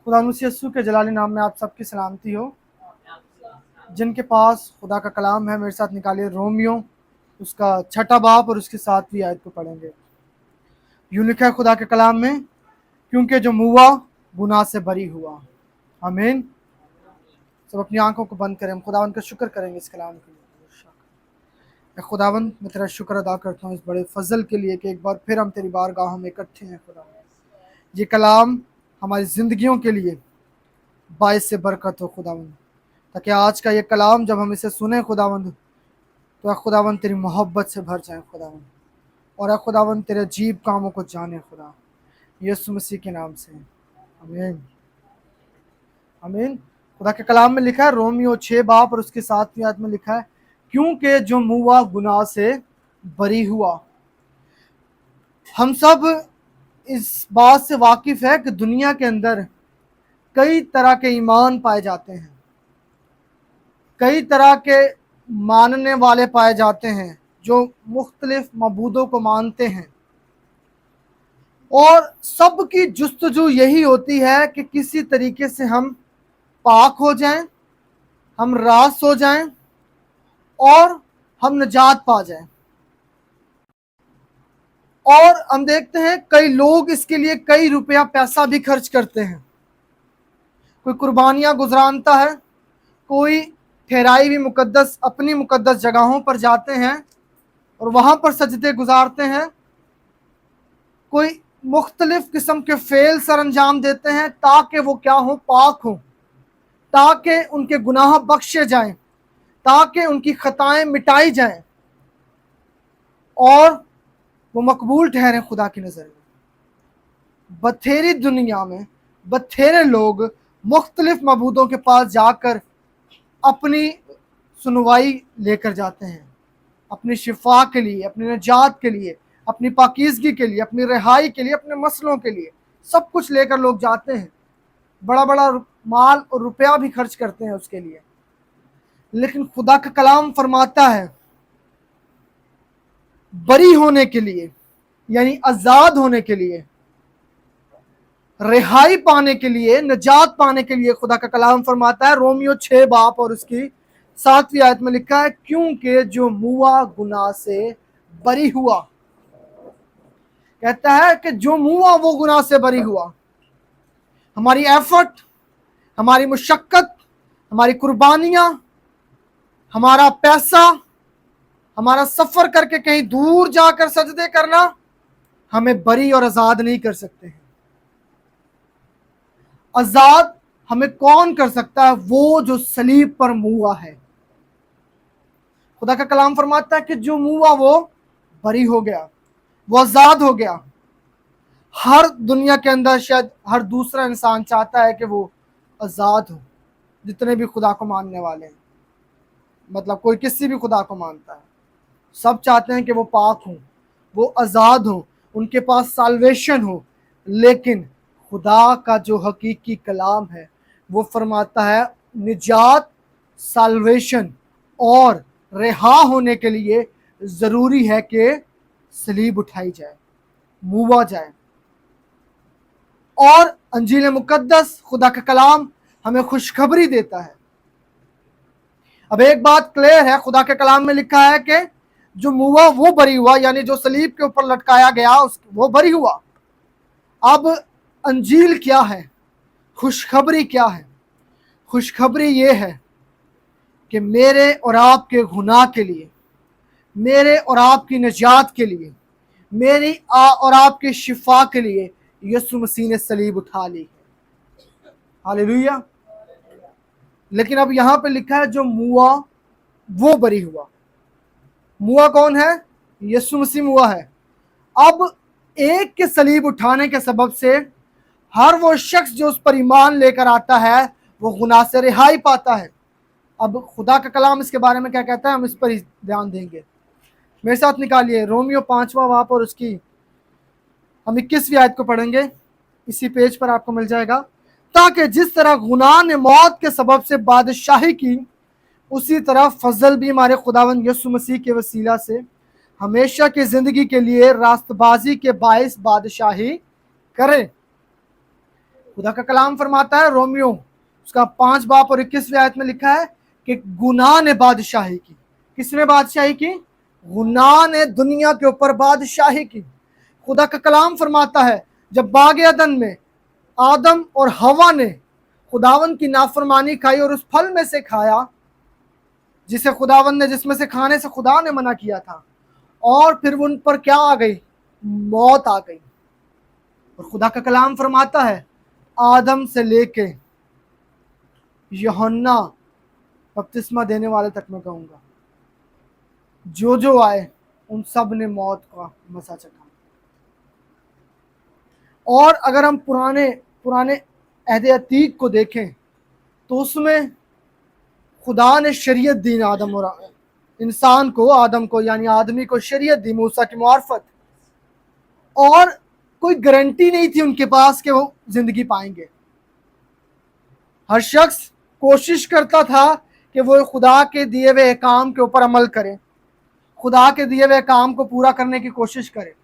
खुदा मसीह यस्सु के जलाली नाम में आप सबकी सलामती हो। जिनके पास खुदा का कलाम है मेरे साथ निकालिए रोमियो उसका 6 बाब और उसकी 7वीं आयत को पढ़ेंगे। यूं लिखा है खुदा के कलाम में, क्योंकि जो मुआ गुनाह से बरी हुआ। आमीन। सब अपनी आंखों को बंद करें, हम खुदावन का शुक्र करेंगे इस कलाम के लिए। खुदावन मैं तेरा शुक्र अदा करता हूँ इस बड़े फजल के लिए कि एक बार फिर हम तेरी बारगाहों में इकट्ठे हैं। खुदा ये कलाम हमारी ज़िंदगियों के लिए बाइस से बरकत हो खुदावंद, ताकि आज का ये कलाम जब हम इसे सुने खुदावंद तो खुदावंद तेरी मोहब्बत से भर जाए खुदावंद, और खुदावंद तेरे अजीब कामों को जाने खुदा, यीशु मसीह के नाम से आमीन आमीन। खुदा के कलाम में लिखा है रोमियो 6 बाब और उसकी 7वीं आयत में लिखा है, क्योंकि जो मुआ गुनाह से बरी हुआ। हम सब इस बात से वाकिफ है कि दुनिया के अंदर कई तरह के ईमान पाए जाते हैं, कई तरह के मानने वाले पाए जाते हैं जो मुख्तलिफ मबूदों को मानते हैं, और सबकी जुस्तजू यही होती है कि किसी तरीके से हम पाक हो जाएं, हम रास हो जाएं और हम निजात पा जाएं। और हम देखते हैं कई लोग इसके लिए कई रुपया पैसा भी खर्च करते हैं। कोई कुर्बानियाँ गुजरानता है, कोई ठहराई हुई मुकद्दस अपनी मुकद्दस जगहों पर जाते हैं और वहाँ पर सजदे गुजारते हैं, कोई मुख्तलिफ किस्म के फेल सर अंजाम देते हैं ताकि वो क्या हो, पाक हो, ताकि उनके गुनाह बख्शे जाएं, ताकि उनकी खताएं मिटाई जाएं और वो मकबूल ठहरें खुदा की नज़र में। बथेरी दुनिया में बथेरे लोग मुख्तलिफ मबूदों के पास जाकर अपनी सुनवाई लेकर जाते हैं, अपनी शिफा के लिए, अपनी निजात के लिए, अपनी पाकीज़गी के लिए, अपनी रिहाई के लिए, अपने मसलों के लिए सब कुछ लेकर लोग जाते हैं, बड़ा बड़ा माल और रुपया भी खर्च करते हैं उसके लिए। लेकिन खुदा का कलाम फरमाता है बरी होने के लिए, यानी आज़ाद होने के लिए, रिहाई पाने के लिए, निजात पाने के लिए, खुदा का कलाम फरमाता है रोमियो 6 बाब और उसकी 7वीं आयत में लिखा है, क्योंकि जो मुआ गुनाह से बरी हुआ। कहता है कि जो मुआ वो गुनाह से बरी हुआ। हमारी एफर्ट, हमारी मुशक्कत, हमारी कुर्बानियां, हमारा पैसा, हमारा सफर करके कहीं दूर जाकर सजदे करना हमें बरी और आज़ाद नहीं कर सकते हैं। आज़ाद हमें कौन कर सकता है? वो जो सलीब पर मुआ है। खुदा का कलाम फरमाता है कि जो मुआ वो बरी हो गया, वो आज़ाद हो गया। हर दुनिया के अंदर शायद हर दूसरा इंसान चाहता है कि वो आज़ाद हो, जितने भी खुदा को मानने वाले हैं, मतलब कोई किसी भी खुदा को मानता है, सब चाहते हैं कि वो पाक हो, वो आज़ाद हो, उनके पास साल्वेशन हो। लेकिन खुदा का जो हकीकी कलाम है वो फरमाता है निजात, साल्वेशन और रिहा होने के लिए ज़रूरी है कि सलीब उठाई जाए, मुआ जाए। और अंजील मुकद्दस, खुदा का कलाम हमें खुशखबरी देता है। अब एक बात क्लियर है, खुदा के कलाम में लिखा है कि जो मुआ वो बरी हुआ, यानी जो सलीब के ऊपर लटकाया गया वो बरी हुआ। अब अंजील क्या है? खुशखबरी क्या है? खुशखबरी ये है कि मेरे और आपके गुनाह के लिए, मेरे और आपकी निजात के लिए, मेरी और आपकी शिफा के लिए यीशु मसीह ने सलीब उठा ली है। हालेलुया। लेकिन अब यहाँ पे लिखा है जो मुआ वो बरी हुआ। मुआ कौन है? यीशु मसीह मुआ है। अब एक के सलीब उठाने के सबब से हर वो शख्स जो उस पर ईमान लेकर आता है वो गुनाह से रिहाई पाता है। अब खुदा का कलाम इसके बारे में क्या कहता है, हम इस पर ही ध्यान देंगे। मेरे साथ निकालिए रोमियो 5वां बाब और उसकी हम 21वीं आयत को पढ़ेंगे, इसी पेज पर आपको मिल जाएगा। ताकि जिस तरह गुनाह ने मौत के सबब से बादशाही की, उसी तरह फजल भी हमारे खुदावंद यीशु मसीह के वसीला से हमेशा की ज़िंदगी के लिए रास्तबाजी के बाइस बादशाही करें। खुदा का कलाम फरमाता है, रोमियो उसका 5 बाब और 21वीं आयत में लिखा है कि गुनाह ने बादशाही की। किसने बादशाही की? गुनाह ने दुनिया के ऊपर बादशाही की। खुदा का कलाम फरमाता है, जब बाग अदन में आदम और हवा ने खुदावन की नाफरमानी खाई और उस फल में से खाया जिसे खुदावन ने जिसमें से खाने से खुदा ने मना किया था, और फिर उन पर क्या आ गई? मौत आ गई। और खुदा का कलाम फरमाता है, आदम से लेके यूहन्ना बपतिस्मा देने वाले तक मैं कहूँगा, जो जो आए उन सब ने मौत का मसा चखा। और अगर हम पुराने अहद अतीक को देखें तो उसमें खुदा ने शरीयत दी आदम और इंसान को, आदम को यानी आदमी को शरीयत दी मूसा की मुआरफत, और कोई गारंटी नहीं थी उनके पास कि वो जिंदगी पाएंगे। हर शख्स कोशिश करता था कि वो खुदा के दिए हुए काम के ऊपर अमल करे, खुदा के दिए हुए काम को पूरा करने की कोशिश करे,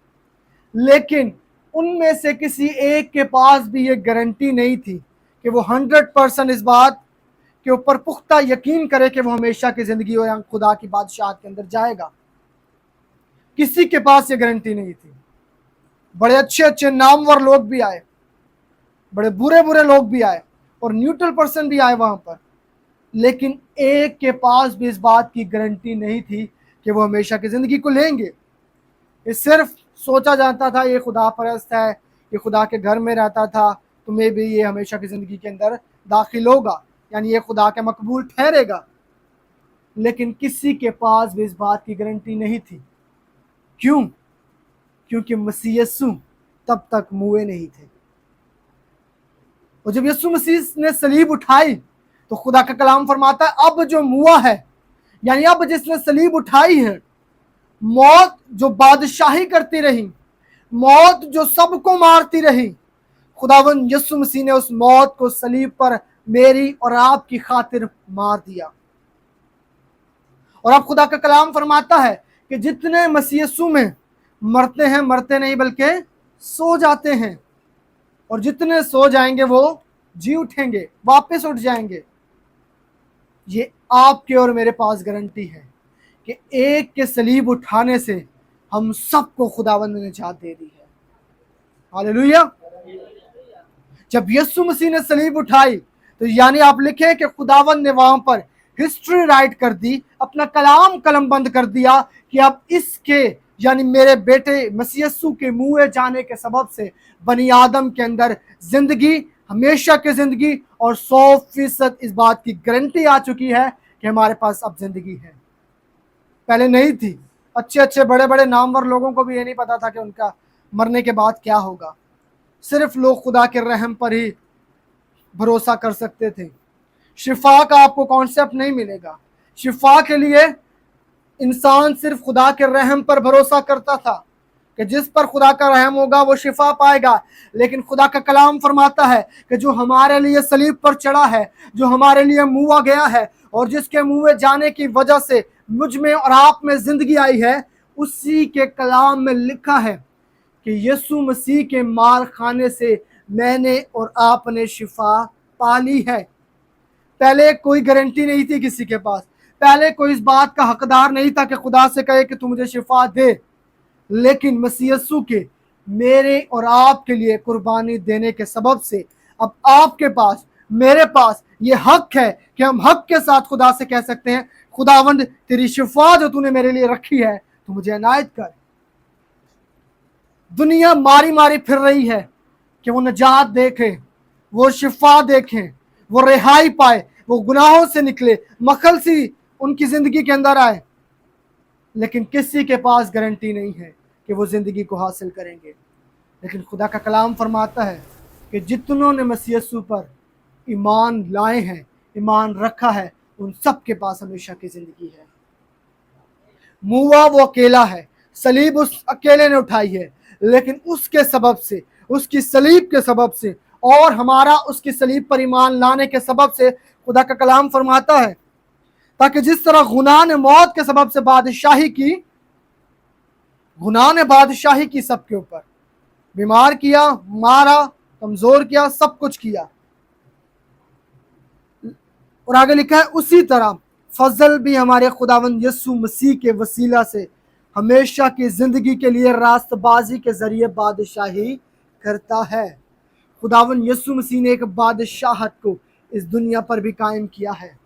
लेकिन उनमें से किसी एक के पास भी ये गारंटी नहीं थी कि वो 100% इस बात के ऊपर पुख्ता यकीन करे कि वो हमेशा की जिंदगी और खुदा की बादशाहत के अंदर जाएगा। किसी के पास ये गारंटी नहीं थी। बड़े अच्छे अच्छे नामवर लोग भी आए, बड़े बुरे बुरे लोग भी आए, और न्यूट्रल पर्सन भी आए वहां पर, लेकिन एक के पास भी इस बात की गारंटी नहीं थी कि वो हमेशा की जिंदगी को लेंगे। ये सिर्फ सोचा जाता था ये खुदा परस्त है, ये खुदा के घर में रहता था, तुम्हें भी ये हमेशा की जिंदगी के अंदर दाखिल होगा, यानी ये खुदा के मकबूल ठहरेगा। लेकिन किसी के पास भी इस बात की गारंटी नहीं थी। क्यों? क्योंकि मसीह यीशु तब तक मुए नहीं थे। और जब यीशु मसीह ने सलीब उठाई तो खुदा का कलाम फरमाता है, अब जो मुआ है, यानी अब जिसने सलीब उठाई है, मौत जो बादशाही करती रही, मौत जो सबको मारती रही, खुदावन यीशु मसीह ने उस मौत को सलीब पर मेरी और आपकी खातिर मार दिया। और अब खुदा का कलाम फरमाता है कि जितने मसीह यीशु में मरते हैं, मरते नहीं बल्कि सो जाते हैं, और जितने सो जाएंगे वो जी उठेंगे, वापस उठ जाएंगे। ये आपके और मेरे पास गारंटी है कि एक के सलीब उठाने से हम सबको खुदावंद ने निजात दे दी है। हालेलुया। जब यीशु मसीह ने सलीब उठाई तो यानी आप लिखे कि खुदावंद ने वहां पर हिस्ट्री राइट कर दी, अपना कलाम कलम बंद कर दिया कि अब इसके यानी मेरे बेटे मसीह यीशु के मुए जाने के सबब से बनी आदम के अंदर जिंदगी, हमेशा की जिंदगी, और 100% इस बात की गारंटी आ चुकी है कि हमारे पास अब जिंदगी है। पहले नहीं थी। अच्छे अच्छे बड़े बड़े नामवर लोगों को भी ये नहीं पता था कि उनका मरने के बाद क्या होगा। सिर्फ लोग खुदा के रहम पर ही भरोसा कर सकते थे। शिफा का आपको कॉन्सेप्ट नहीं मिलेगा। शिफा के लिए इंसान सिर्फ खुदा के रहम पर भरोसा करता था कि जिस पर खुदा का रहम होगा वो शिफा पाएगा। लेकिन खुदा का कलाम फरमाता है कि जो हमारे लिए सलीब पर चढ़ा है, जो हमारे लिए मुआ गया है, और जिसके मुए जाने की वजह से मुझ में और आप में जिंदगी आई है, उसी के कलाम में लिखा है कि यीशु मसीह के मार खाने से मैंने और आपने शिफा पा ली है। पहले कोई गारंटी नहीं थी किसी के पास, पहले कोई इस बात का हकदार नहीं था कि खुदा से कहे कि तू मुझे शिफा दे, लेकिन मसीह यीशु के मेरे और आपके लिए कुर्बानी देने के सबब से अब आपके पास, मेरे पास ये हक है कि हम हक के साथ खुदा से कह सकते हैं, खुदावंद तेरी शिफा जो तूने मेरे लिए रखी है तू मुझे इनायत कर। दुनिया मारी मारी फिर रही है कि वो निजात देखे, वो शिफा देखें, वो रिहाई पाए, वो गुनाहों से निकले, मखलसी उनकी जिंदगी के अंदर आए, लेकिन किसी के पास गारंटी नहीं है कि वो जिंदगी को हासिल करेंगे। लेकिन खुदा का कलाम फरमाता है कि जितनों ने मसीह यीशु पर ईमान लाए हैं, ईमान रखा है, उन सब के पास हमेशा की जिंदगी है। मुआ वो अकेला है, सलीब उस अकेले ने उठाई है, लेकिन उसके सबब से, उसकी सलीब के सबब से, और हमारा उसकी सलीब पर ईमान लाने के सबब से खुदा का कलाम फरमाता है ताकि जिस तरह गुनाह ने मौत के सबब से बादशाही की, गुनाह ने बादशाही की सबके ऊपर, बीमार किया, मारा, कमजोर किया, सब कुछ किया। और आगे लिखा है उसी तरह फजल भी हमारे खुदावंद यीशु मसीह के वसीला से हमेशा की जिंदगी के लिए रास्तबाजी के जरिए बादशाही करता है। खुदावंद यीशु मसीह ने एक बादशाहत को इस दुनिया पर भी कायम किया है।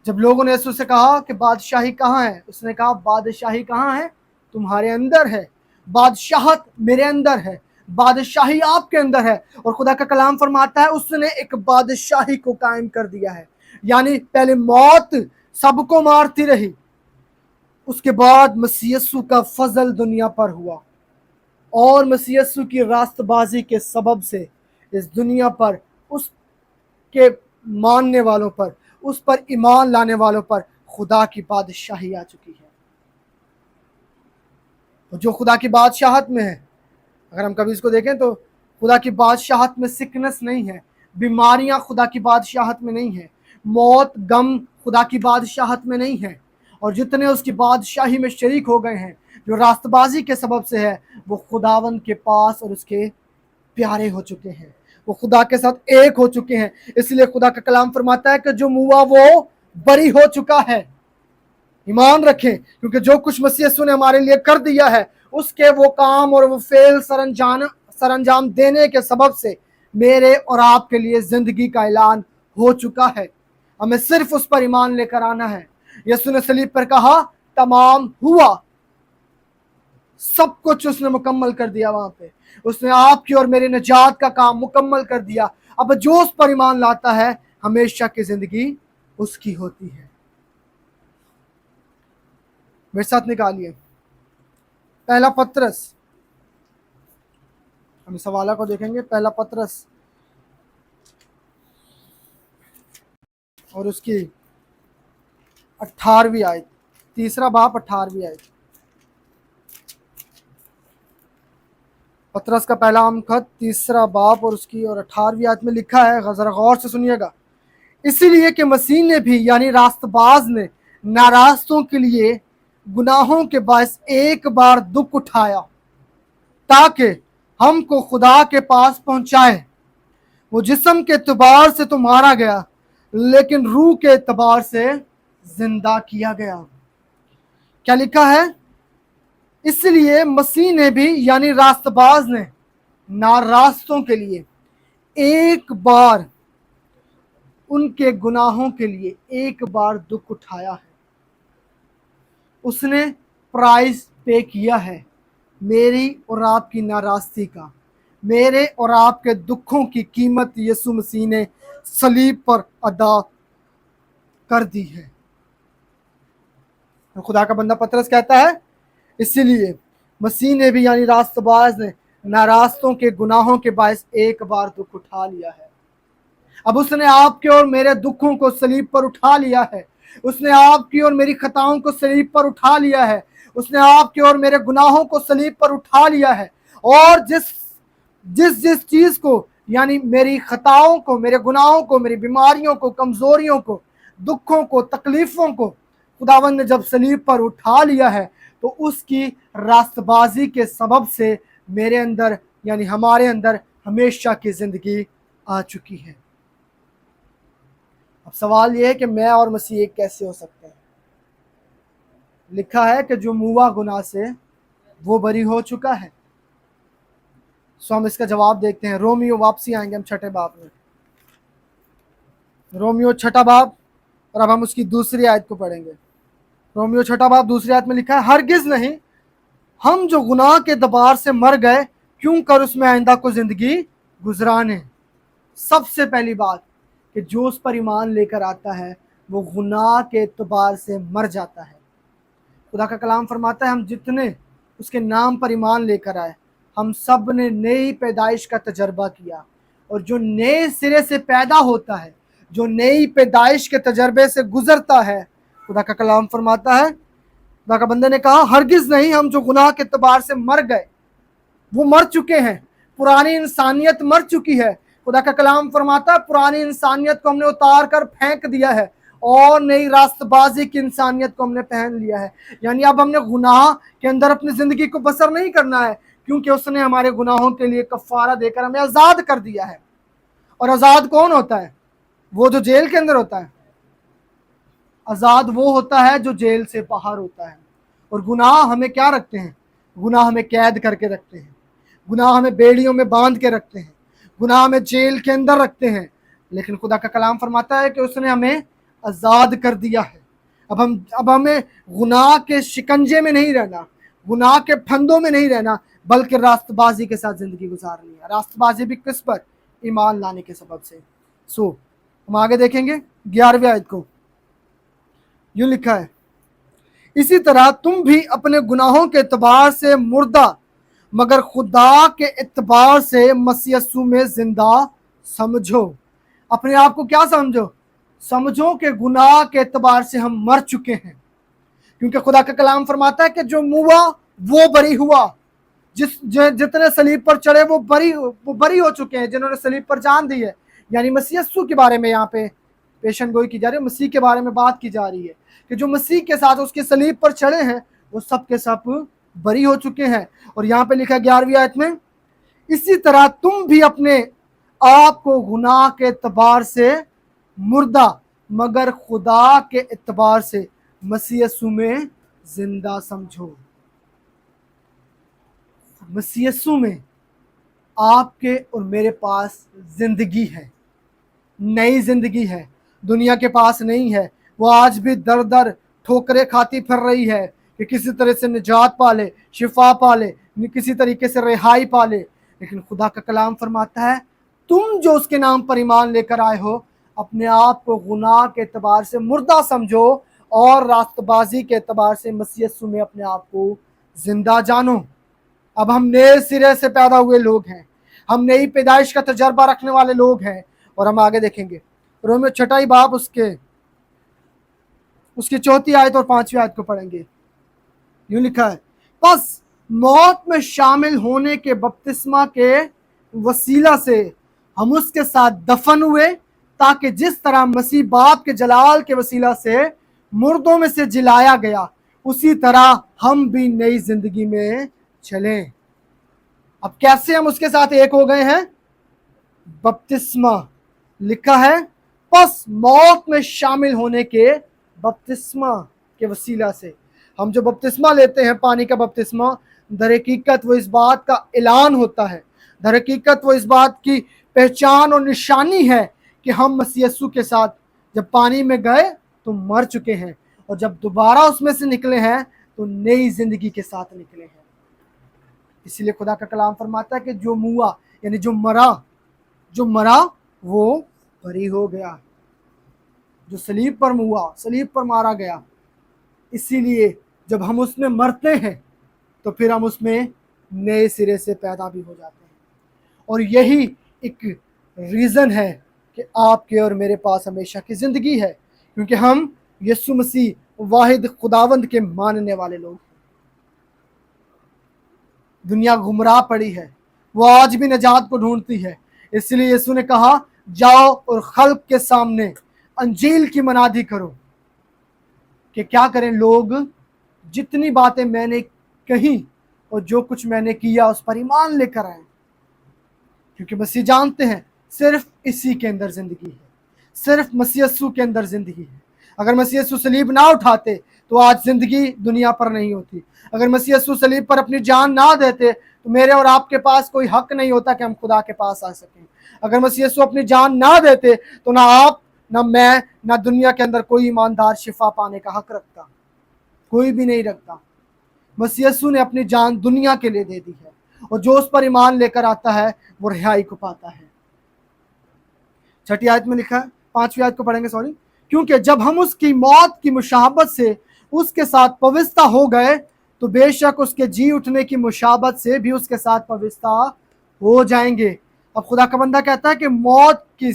जब लोगों ने यीशु से कहा कि बादशाही कहाँ है, उसने कहा बादशाही कहाँ है, तुम्हारे अंदर है। बादशाहत मेरे अंदर है, बादशाही आपके अंदर है। और खुदा का कलाम फरमाता है उसने एक बादशाही को कायम कर दिया है। यानी पहले मौत सबको मारती रही, उसके बाद मसीह यीशु का फजल दुनिया पर हुआ और मसीह यीशु की रास्तबाजी के सबब से इस दुनिया पर उसके मानने वालों पर, उस पर ईमान लाने वालों पर खुदा की बादशाही आ चुकी है। जो खुदा की बादशाहत में है, अगर हम कभी इसको देखें तो खुदा की बादशाहत में सिकनेस नहीं है, बीमारियां खुदा की बादशाहत में नहीं है, मौत गम खुदा की बादशाहत में नहीं है। और जितने उसकी बादशाही में शरीक हो गए हैं जो रास्तबाजी के सबब से है, वो खुदावंद के पास और उसके प्यारे हो चुके हैं, वो खुदा के साथ एक हो चुके हैं। इसलिए खुदा का कलाम फरमाता है कि जो मुआ वो बरी हो चुका है। ईमान रखें, क्योंकि जो कुछ मसीह यीशु ने हमारे लिए कर दिया है उसके वो काम और वो फेल सरंजाम देने के सबब से मेरे और आपके लिए जिंदगी का ऐलान हो चुका है। हमें सिर्फ उस पर ईमान लेकर आना है। यीशु ने सलीब पर कहा तमाम हुआ, सब कुछ उसने मुकम्मल कर दिया। वहां पे उसने आपकी और मेरी निजात का काम मुकम्मल कर दिया। अब जो उस पर ईमान लाता है हमेशा की जिंदगी उसकी होती है। मेरे साथ निकालिए पहला पत्रस, हम इस सवाल को देखेंगे। पहला पत्रस और उसकी 18वीं आयत, तीसरा बाब 18वीं आयत। पत्रस का पहला आम खत तीसरा बाब और उसकी 18वीं आयत में लिखा है, जरा गौर से सुनिएगा। इसीलिए कि मसीह ने भी यानी रास्तबाज ने नारास्तों के लिए गुनाहों के बायस एक बार दुख उठाया ताकि हमको खुदा के पास पहुंचाए। वो जिस्म के एतबार से तो मारा गया लेकिन रूह के एतबार से जिंदा किया गया। क्या लिखा है? इसलिए मसीह ने भी यानी रास्तबाज ने नारास्तों के लिए एक बार, उनके गुनाहों के लिए एक बार दुख उठाया है। उसने प्राइस पे किया है मेरी और आपकी नाराजगी का, मेरे और आपके दुखों की कीमत यीशु मसीह ने सलीब पर अदा कर दी है। खुदा का बंदा पतरस कहता है इसीलिए मसीह ने भी यानी रास्तबाज ने नारास्तों के गुनाहों के बायस एक बार दुख उठा लिया है। अब उसने आपके और मेरे दुखों को सलीब पर उठा लिया है। उसने आपकी और मेरी खताओं को सलीब पर उठा लिया है। उसने आपके और मेरे गुनाहों को सलीब पर उठा लिया है। और जिस चीज को यानी मेरी खताओं को, मेरे गुनाहों को, मेरी बीमारियों को, कमजोरियों को, दुखों को, तकलीफों को खुदावंद ने जब सलीब पर उठा लिया है तो उसकी रास्तबाजी के सबब से मेरे अंदर यानी हमारे अंदर हमेशा की जिंदगी आ चुकी है। अब सवाल यह है कि मैं और मसीह एक कैसे हो सकते हैं? लिखा है कि जो मुआ गुनाह से वो बरी हो चुका है। सो हम इसका जवाब देखते हैं। रोमियो, वापसी आएंगे हम छठे बाब में। रोमियो छठा बाब और अब हम उसकी दूसरी आयत को पढ़ेंगे। रोमियो छठा बाब दूसरी आयत में लिखा है, हरगिज नहीं, हम जो गुनाह के दबार से मर गए क्यों कर उसमें आइंदा को जिंदगी गुजराने। सबसे पहली बात कि जो उस पर ईमान लेकर आता है वो गुनाह के एतबार से मर जाता है। खुदा का कलाम फरमाता है हम जितने उसके नाम पर ईमान लेकर आए हम सब ने नई पैदाइश का तजर्बा किया। और जो नए सिरे से पैदा होता है, जो नई पैदाइश के तजर्बे से गुजरता है, खुदा का कलाम फरमाता है, खुदा का बंदे ने कहा हरगिज नहीं, हम जो गुनाह के एतबार से मर गए वो मर चुके हैं। पुरानी इंसानियत मर चुकी है। खुदा का कलाम फरमाता है पुरानी इंसानियत को हमने उतार कर फेंक दिया है और नई रास्तबाजी की इंसानियत को हमने पहन लिया है। यानी अब हमने गुनाह के अंदर अपनी जिंदगी को बसर नहीं करना है, क्योंकि उसने हमारे गुनाहों के लिए कफ़ारा देकर हमें आज़ाद कर दिया है। और आज़ाद कौन होता है? वो जो जेल के अंदर होता है। आज़ाद वो होता है जो जेल से बाहर होता है। और गुनाह हमें क्या रखते हैं? गुनाह हमें कैद करके रखते हैं, गुनाह हमें बेड़ियों में बांध के रखते हैं, गुनाह हमें जेल के अंदर रखते हैं। लेकिन खुदा का कलाम फरमाता है कि उसने हमें आज़ाद कर दिया है। अब हमें गुनाह के शिकंजे में नहीं रहना, गुनाह के फंदों में नहीं रहना, बल्कि रास्तबाजी के साथ ज़िंदगी गुजारनी है। रास्तबाजी भी किस पर? ईमान लाने के सबब से। हम आगे देखेंगे 11वीं आयत को। यूं लिखा है, इसी तरह तुम भी अपने गुनाहों के एतबार से मुर्दा मगर खुदा के एतबार से मसीह यीशु में जिंदा समझो। अपने आप को क्या समझो? समझो कि गुनाह के एतबार से हम मर चुके हैं, क्योंकि खुदा का कलाम फरमाता है कि जो मुआ वो बरी हुआ। जितने सलीब पर चढ़े वो बरी हो चुके हैं, जिन्होंने सलीब पर जान दी है। यानी मसीह यीशु के बारे में यहाँ पे पेशन गोई की जा रही है, मसीह के बारे में बात की जा रही है कि जो मसीह के साथ उसके सलीब पर चढ़े हैं वो सब के सब बरी हो चुके हैं। और यहाँ पे लिखा 11वीं आयत में, इसी तरह तुम भी अपने आप को गुनाह के एतबार से मुर्दा मगर खुदा के एतबार से मसीह यीशु में जिंदा समझो। मसीह यीशु में आपके और मेरे पास जिंदगी है, नई जिंदगी है, दुनिया के पास नहीं है। वो आज भी दर दर ठोकरें खाती फिर रही है कि किसी तरह से निजात पाले, शिफा पाले, किसी तरीके से रिहाई पाले। लेकिन खुदा का कलाम फरमाता है, तुम जो उसके नाम पर ईमान लेकर आए हो, अपने आप को गुनाह के एतबार से मुर्दा समझो और रास्तबाजी के एतबार से मसीह यीशु में अपने आप को जिंदा जानो। अब हम नए सिरे से पैदा हुए लोग हैं, हम नई पैदाइश का तजर्बा रखने वाले लोग हैं। और हम आगे देखेंगे रोमियो 6 बाब उसकी 4 आयत और 5वीं आयत को पढ़ेंगे। यूं लिखा है, बस मौत में शामिल होने के बपतिस्मा के वसीला से हम उसके साथ दफन हुए, ताकि जिस तरह मसीह बाप के जलाल के वसीला से मुर्दों में से जिलाया गया, उसी तरह हम भी नई जिंदगी में चलें। अब कैसे हम उसके साथ एक हो गए हैं? बपतिस्मा। लिखा है, बस मौत में शामिल होने के बपतिस्मा के वसीला से। हम जो बपतिस्मा लेते हैं, पानी का बपतिस्मा, दर हकीकत वो इस बात का ऐलान होता है, दर हकीकत वो इस बात की पहचान और निशानी है कि हम मसीह यीशु के साथ जब पानी में गए तो मर चुके हैं, और जब दोबारा उसमें से निकले हैं तो नई जिंदगी के साथ निकले हैं। इसीलिए खुदा का कलाम फरमाता है कि जो मुआ यानी जो मरा वो बरी हो गया। जो सलीब पर मुआ, सलीब पर मारा गया। इसीलिए जब हम उसमें मरते हैं तो फिर हम उसमें नए सिरे से पैदा भी हो जाते हैं। और यही एक रीज़न है कि आपके और मेरे पास हमेशा की ज़िंदगी है, क्योंकि हम यीशु मसीह वाहिद खुदावंद के मानने वाले लोग हैं। दुनिया गुमराह पड़ी है, वो आज भी निजात को ढूंढती है। इसलिए यीशु ने कहा, जाओ और खल्क के सामने अंजील की मनादी करो। कि क्या करें लोग? जितनी बातें मैंने कही और जो कुछ मैंने किया उस पर ईमान लेकर आए, क्योंकि मसीह जानते हैं सिर्फ इसी के अंदर जिंदगी है, सिर्फ मसीह यीशु के अंदर जिंदगी है। अगर मसीह यीशु सलीब ना उठाते तो आज जिंदगी दुनिया पर नहीं होती। अगर मसीह यीशु सलीब पर अपनी जान ना देते तो मेरे और आपके पास कोई हक नहीं होता कि हम खुदा के पास आ सकें। अगर मसीह यीशु अपनी जान ना देते तो ना आप, ना मैं, ना दुनिया के अंदर कोई ईमानदार शिफा पाने का हक रखता, कोई भी नहीं रखता। मसीह यीशु ने अपनी जान दुनिया के लिए दे दी है, और जो उस पर ईमान लेकर आता है वो रिहाई को पाता है। 6 आयत में लिखा है, 5वीं आयत को पढ़ेंगे, सॉरी। क्योंकि जब हम उसकी मौत की मुशाबत से उसके साथ पवित्रता हो गए तो बेशक उसके जी उठने की मुशाबत से भी उसके साथ पवित्रता हो जाएंगे। अब खुदा का बंदा कहता है कि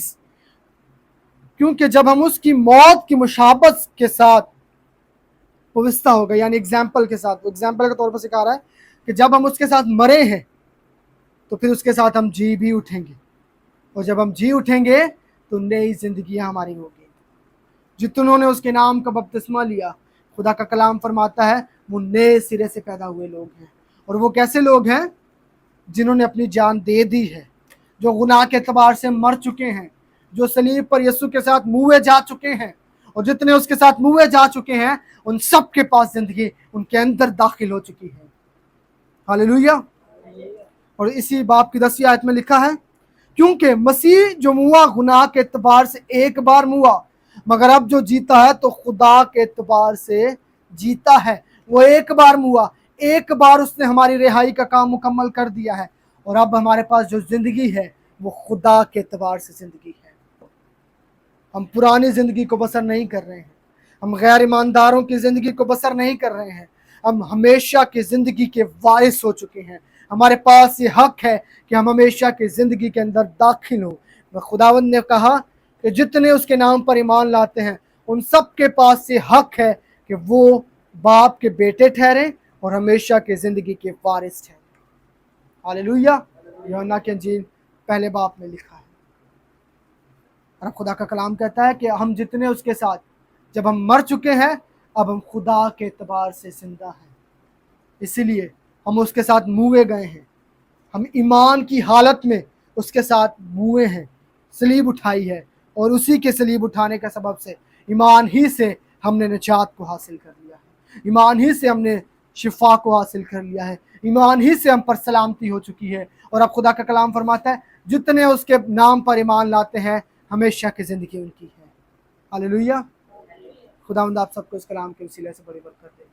क्योंकि जब हम उसकी मौत की मुशाबत के साथ पवित्रता हो गए, यानी एग्जाम्पल के साथ, एग्जाम्पल के तौर पर सिखा रहा है कि जब हम उसके साथ मरे हैं तो फिर उसके साथ हम जी भी उठेंगे, और जब हम जी उठेंगे तो नई जिंदगी हमारी होगी। जितनों ने उसके नाम का बपतिस्मा लिया, खुदा का कलाम फरमाता है वो नए सिरे से पैदा हुए लोग हैं। और वो कैसे लोग हैं? जिन्होंने अपनी जान दे दी है, जो गुनाह के एतबार से मर चुके हैं, जो सलीब पर यीशु के साथ मुए जा चुके हैं, और जितने उसके साथ मुए जा चुके हैं उन सब के पास जिंदगी उनके अंदर दाखिल हो चुकी है। हालेलुया। और इसी बाब की 10वीं आयत में लिखा है, क्योंकि मसीह जो मुआ गुनाह के एतबार से एक बार मुआ, मगर अब जो जीता है तो खुदा के एतबार से जीता है। वो एक बार मुआ, एक बार उसने हमारी रिहाई का काम मुकम्मल कर दिया है, और अब हमारे पास जो जिंदगी है वो खुदा के एतबार से जिंदगी है। हम पुरानी जिंदगी को बसर नहीं कर रहे हैं, हम गैर ईमानदारों की जिंदगी को बसर नहीं कर रहे हैं, हम हमेशा की जिंदगी के वारिस हो चुके हैं। हमारे पास ये हक है कि हम हमेशा की जिंदगी के अंदर दाखिल हो। खुदावंद ने कहा कि जितने उसके नाम पर ईमान लाते हैं उन सब के पास ये हक है कि वो बाप के बेटे ठहरे और हमेशा की जिंदगी के वारिस ठहरे। हालेलुया। यूहन्ना की इंजील पहले बाप में लिखा है। और खुदा का कलाम कहता है कि हम जितने उसके साथ जब हम मर चुके हैं, अब हम खुदा के एतबार से जिंदा हैं, इसीलिए हम उसके साथ मुए गए हैं। हम ईमान की हालत में उसके साथ मुए हैं, सलीब उठाई है, और उसी के सलीब उठाने का सबब से ईमान ही से हमने निजात को हासिल कर लिया है, ईमान ही से हमने शिफा को हासिल कर लिया है, ईमान ही से हम पर सलामती हो चुकी है। और अब खुदा का कलाम फरमाता है, जितने उसके नाम पर ईमान लाते हैं हमेशा की ज़िंदगी उनकी है। हालेलुया। खुदावंद आप सबको इस कलाम के वसीले से बड़ी बरकत दे।